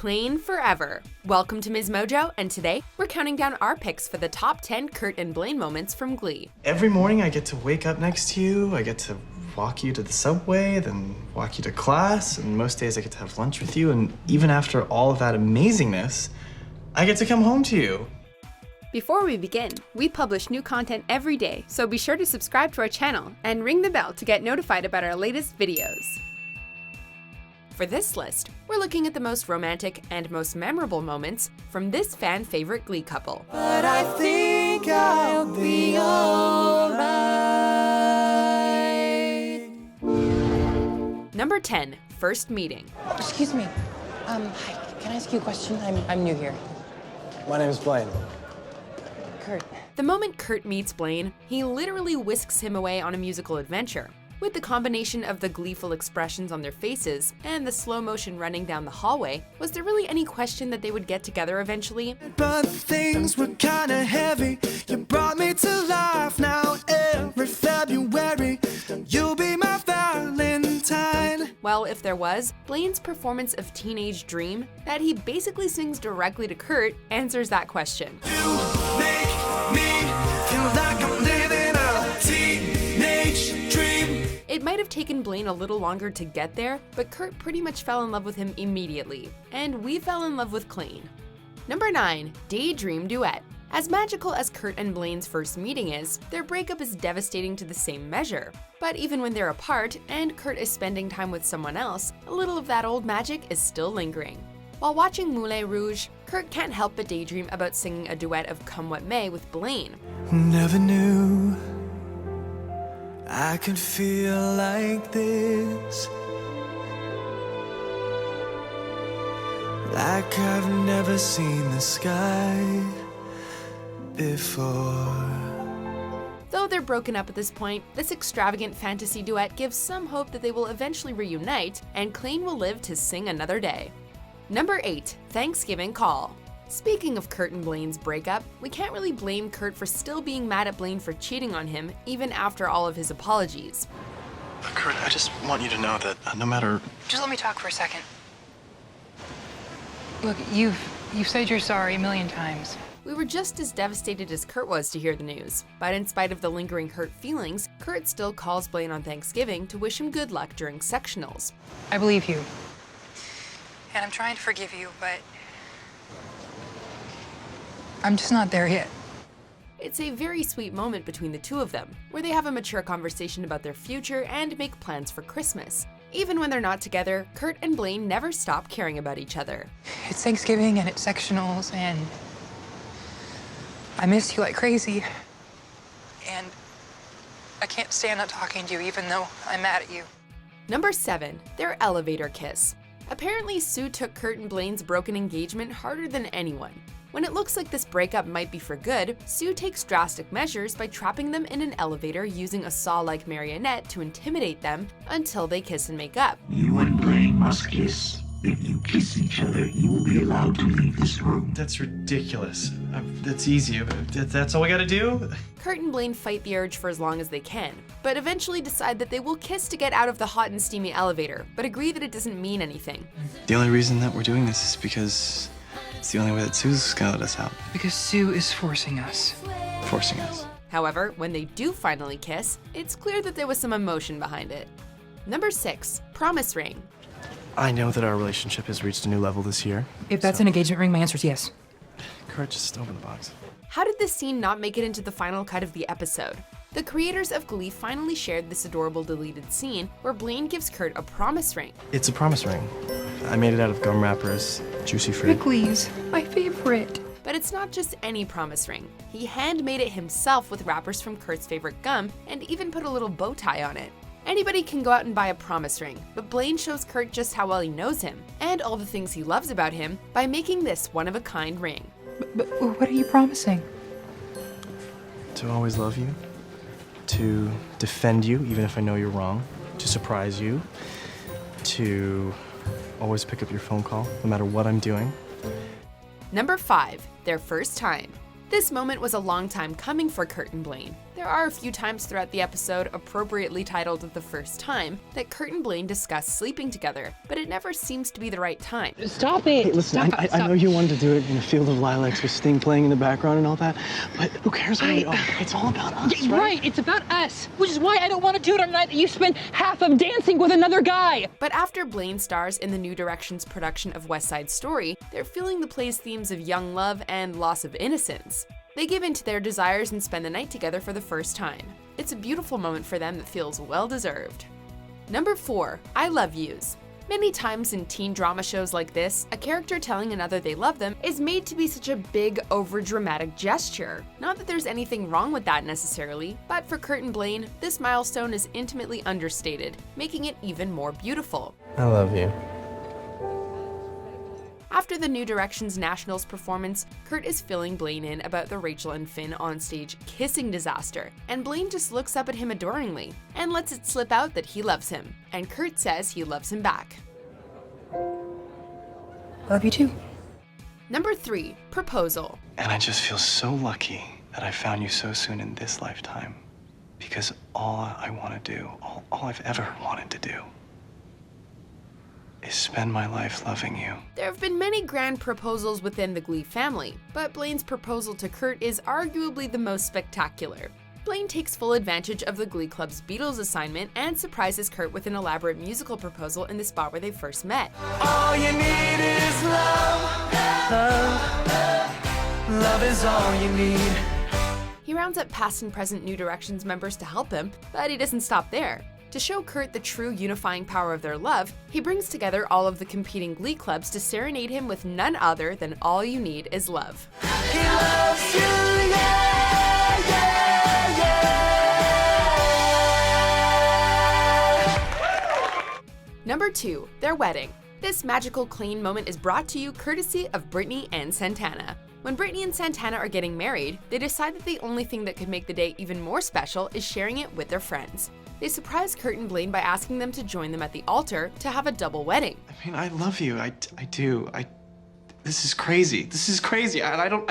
Klaine forever. Welcome to MsMojo, and today we're counting down our picks for the top 10 Kurt and Blaine moments from Glee. Every morning I get to wake up next to you, I get to walk you to the subway, then walk you to class, and most days I get to have lunch with you, and even after all of that amazingness, I get to come home to you. Before we begin, we publish new content every day, so be sure to subscribe to our channel and ring the bell to get notified about our latest videos. For this list, we're looking at the most romantic and most memorable moments from this fan favorite Glee couple. But I think I'll be alright. Number 10, first meeting. Excuse me. Hi, can I ask you a question? I'm new here. My name is Blaine. Kurt. The moment Kurt meets Blaine, he literally whisks him away on a musical adventure. With the combination of the gleeful expressions on their faces and the slow motion running down the hallway, was there really any question that they would get together eventually? But things were kinda heavy. You brought me to life now every February. You'll be my Valentine. Well, if there was, Blaine's performance of Teenage Dream, that he basically sings directly to Kurt, answers that question. You make me feel like I'm living a teenage dream. It might have taken Blaine a little longer to get there, but Kurt pretty much fell in love with him immediately. And we fell in love with Klaine. Number 9, Daydream Duet. As magical as Kurt and Blaine's first meeting is, their breakup is devastating to the same measure. But even when they're apart and Kurt is spending time with someone else, a little of that old magic is still lingering. While watching Moulin Rouge, Kurt can't help but daydream about singing a duet of Come What May with Blaine. Never knew I could feel like this, like I've never seen the sky before. Though they're broken up at this point, this extravagant fantasy duet gives some hope that they will eventually reunite and Klaine will live to sing another day. Number 8, Thanksgiving Call. Speaking of Kurt and Blaine's breakup, we can't really blame Kurt for still being mad at Blaine for cheating on him, even after all of his apologies. Kurt, I just want you to know that no matter... Just let me talk for a second. Look, you've said you're sorry a million times. We were just as devastated as Kurt was to hear the news, but in spite of the lingering hurt feelings, Kurt still calls Blaine on Thanksgiving to wish him good luck during sectionals. I believe you. And I'm trying to forgive you, but I'm just not there yet. It's a very sweet moment between the two of them, where they have a mature conversation about their future and make plans for Christmas. Even when they're not together, Kurt and Blaine never stop caring about each other. It's Thanksgiving and it's sectionals and I miss you like crazy. And I can't stand not talking to you even though I'm mad at you. Number 7, their elevator kiss. Apparently, Sue took Kurt and Blaine's broken engagement harder than anyone. When it looks like this breakup might be for good, Sue takes drastic measures by trapping them in an elevator using a saw-like marionette to intimidate them until they kiss and make up. You and Blaine must kiss. If you kiss each other, you will be allowed to leave this room. That's ridiculous. That's easy. That's all we gotta do? Kurt and Blaine fight the urge for as long as they can, but eventually decide that they will kiss to get out of the hot and steamy elevator, but agree that it doesn't mean anything. The only reason that we're doing this is because it's the only way that Sue's gonna let us out. Because Sue is forcing us. Forcing us. However, when they do finally kiss, it's clear that there was some emotion behind it. Number 6, Promise Ring. I know that our relationship has reached a new level this year. If that's an engagement ring, my answer is yes. Kurt, just open the box. How did this scene not make it into the final cut of the episode? The creators of Glee finally shared this adorable deleted scene where Blaine gives Kurt a promise ring. It's a promise ring. I made it out of gum wrappers, juicy fruit. Wrigley's, my favorite. But it's not just any promise ring. He handmade it himself with wrappers from Kurt's favorite gum and even put a little bow tie on it. Anybody can go out and buy a promise ring, but Blaine shows Kurt just how well he knows him and all the things he loves about him by making this one-of-a-kind ring. But what are you promising? To always love you, to defend you even if I know you're wrong, to surprise you, to always pick up your phone call no matter what I'm doing. Number 5, their first time. This moment was a long time coming for Kurt and Blaine. There are a few times throughout the episode, appropriately titled The First Time, that Kurt and Blaine discuss sleeping together, but it never seems to be the right time. Stop it! Hey, listen, Stop. I know you wanted to do it in a field of lilacs with Sting playing in the background and all that, but who cares what we are? It's all about us, Yeah, right, it's about us, which is why I don't want to do it on a night that you spend half of dancing with another guy. But after Blaine stars in the New Directions production of West Side Story, they're feeling the play's themes of young love and loss of innocence. They give in to their desires and spend the night together for the first time. It's a beautiful moment for them that feels well-deserved. Number 4, I Love Yous. Many times in teen drama shows like this, a character telling another they love them is made to be such a big, over-dramatic gesture. Not that there's anything wrong with that necessarily, but for Kurt and Blaine, this milestone is intimately understated, making it even more beautiful. I love you. After the New Directions Nationals performance, Kurt is filling Blaine in about the Rachel and Finn onstage kissing disaster, and Blaine just looks up at him adoringly and lets it slip out that he loves him, and Kurt says he loves him back. Love you too. Number 3, Proposal. And I just feel so lucky that I found you so soon in this lifetime, because all I want to do, all I've ever wanted to do, is spend my life loving you. There have been many grand proposals within the Glee family, but Blaine's proposal to Kurt is arguably the most spectacular. Blaine takes full advantage of the Glee Club's Beatles assignment and surprises Kurt with an elaborate musical proposal in the spot where they first met. All you need is love. Love is all you need. He rounds up past and present New Directions members to help him, but he doesn't stop there. To show Kurt the true unifying power of their love, he brings together all of the competing Glee clubs to serenade him with none other than All You Need Is Love. He loves you, yeah, yeah, yeah. Number 2, their wedding. This magical Klaine moment is brought to you courtesy of Brittany and Santana. When Brittany and Santana are getting married, they decide that the only thing that could make the day even more special is sharing it with their friends. They surprise Kurt and Blaine by asking them to join them at the altar to have a double wedding. I mean, I love you. I do. This is crazy. This is crazy. I don't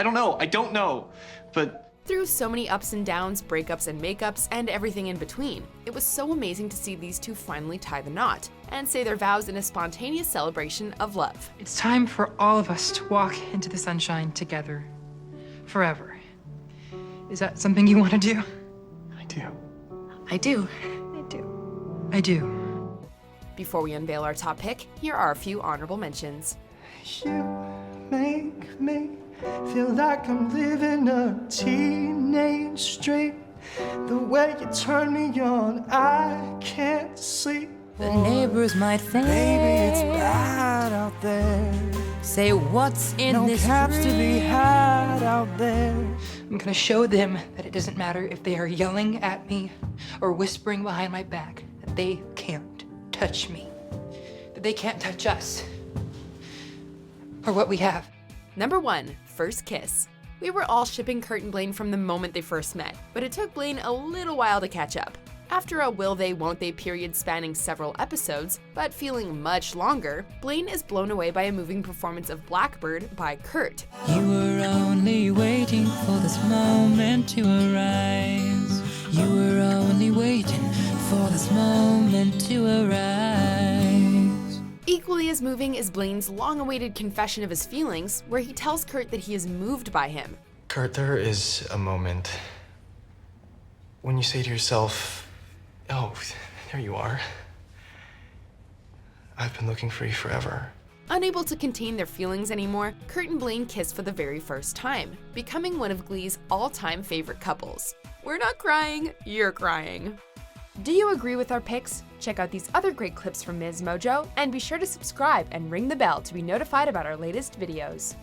know. But Through so many ups and downs, breakups and makeups, and everything in between, it was so amazing to see these two finally tie the knot and say their vows in a spontaneous celebration of love. It's time for all of us to walk into the sunshine together. Forever. Is that something you want to do? I do. I do. I do. Before we unveil our top pick, here are a few honorable mentions. You make me feel like I'm living a teenage dream. The way you turn me on, I can't sleep. The neighbors might think, Baby, it's bad out there. say what's in No this caps to be had out there. I'm gonna show them that it doesn't matter if they are yelling at me or whispering behind my back, that they can't touch me, that they can't touch us, or what we have. Number 1, First Kiss. We were all shipping Kurt and Blaine from the moment they first met, but it took Blaine a little while to catch up. After a will they, won't they period spanning several episodes, but feeling much longer, Blaine is blown away by a moving performance of Blackbird by Kurt. you were only waiting for this moment to arise. You were only waiting for this moment to arise. Equally as moving is Blaine's long-awaited confession of his feelings, where he tells Kurt that he is moved by him. Kurt, there is a moment when you say to yourself, oh, there you are. I've been looking for you forever. Unable to contain their feelings anymore, Kurt and Blaine kiss for the very first time, becoming one of Glee's all-time favorite couples. We're not crying, you're crying. Do you agree with our picks? Check out these other great clips from MsMojo, and be sure to subscribe and ring the bell to be notified about our latest videos.